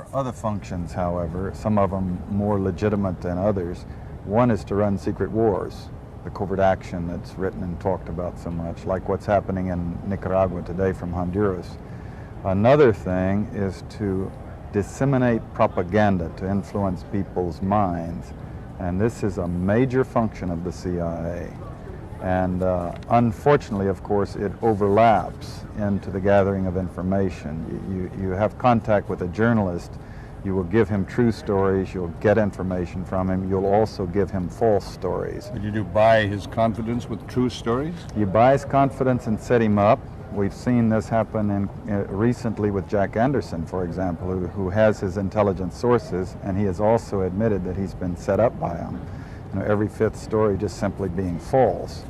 are other functions, however, some of them more legitimate than others. One is to run secret wars, the covert action that's written and talked about so much, like what's happening in Nicaragua today from Honduras. Another thing is to disseminate propaganda to influence people's minds, and this is a major function of the CIA. And unfortunately, of course, it overlaps into the gathering of information. You have contact with a journalist, you will give him true stories, you'll get information from him, you'll also give him false stories. What did you buy his confidence with true stories? You buy his confidence and set him up. We've seen this happen recently with Jack Anderson, for example, who has his intelligence sources, and he has also admitted that he's been set up by them. You know, every fifth story just simply being false.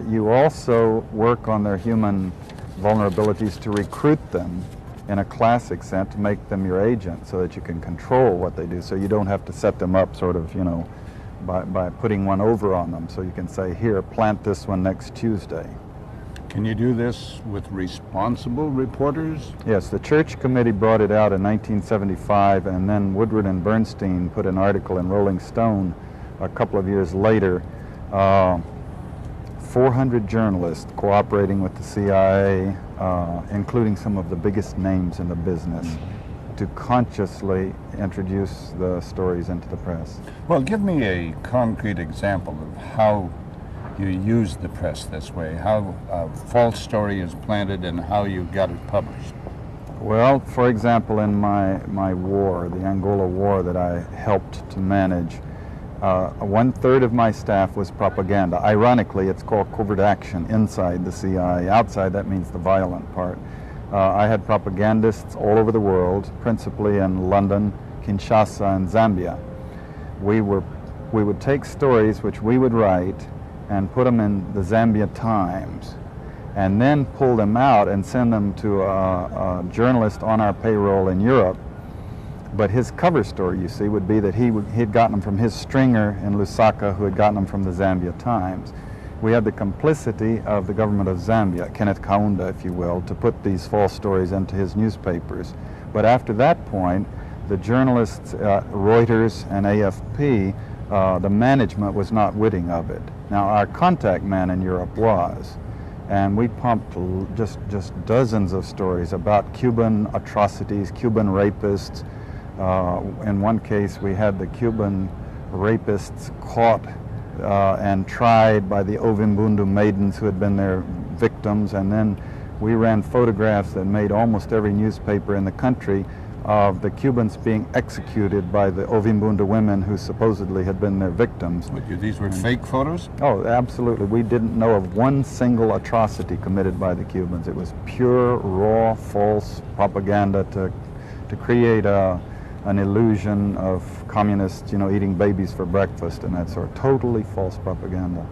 You also work on their human vulnerabilities to recruit them in a classic sense, to make them your agent so that you can control what they do, so you don't have to set them up sort of, you know, by putting one over on them. So you can say, here, plant this one next Tuesday. Can you do this with responsible reporters? Yes, the Church Committee brought it out in 1975, and then Woodward and Bernstein put an article in Rolling Stone a couple of years later. 400 journalists cooperating with the CIA, including some of the biggest names in the business, to consciously introduce the stories into the press. Well, give me a concrete example of how you use the press this way, how a false story is planted and how you got it published. Well, for example, in my war, the Angola War that I helped to manage, 1/3 of my staff was propaganda. Ironically, it's called covert action inside the CIA. Outside, that means the violent part. I had propagandists all over the world, principally in London, Kinshasa, and Zambia. We would take stories which we would write and put them in the Zambia Times, and then pull them out and send them to a journalist on our payroll in Europe. But his cover story, you see, would be that he'd gotten them from his stringer in Lusaka, who had gotten them from the Zambia Times. We had the complicity of the government of Zambia, Kenneth Kaunda, if you will, to put these false stories into his newspapers. But after that point, the journalists, Reuters and AFP, the management was not witting of it. Now, our contact man in Europe was, and we pumped just dozens of stories about Cuban atrocities, Cuban rapists. In one case, we had the Cuban rapists caught and tried by the Ovimbundu maidens who had been their victims, and then we ran photographs that made almost every newspaper in the country of the Cubans being executed by the Ovimbundu women who supposedly had been their victims. These were fake photos? Oh, absolutely. We didn't know of one single atrocity committed by the Cubans. It was pure, raw, false propaganda to create an illusion of communists, you know, eating babies for breakfast and that sort of totally false propaganda.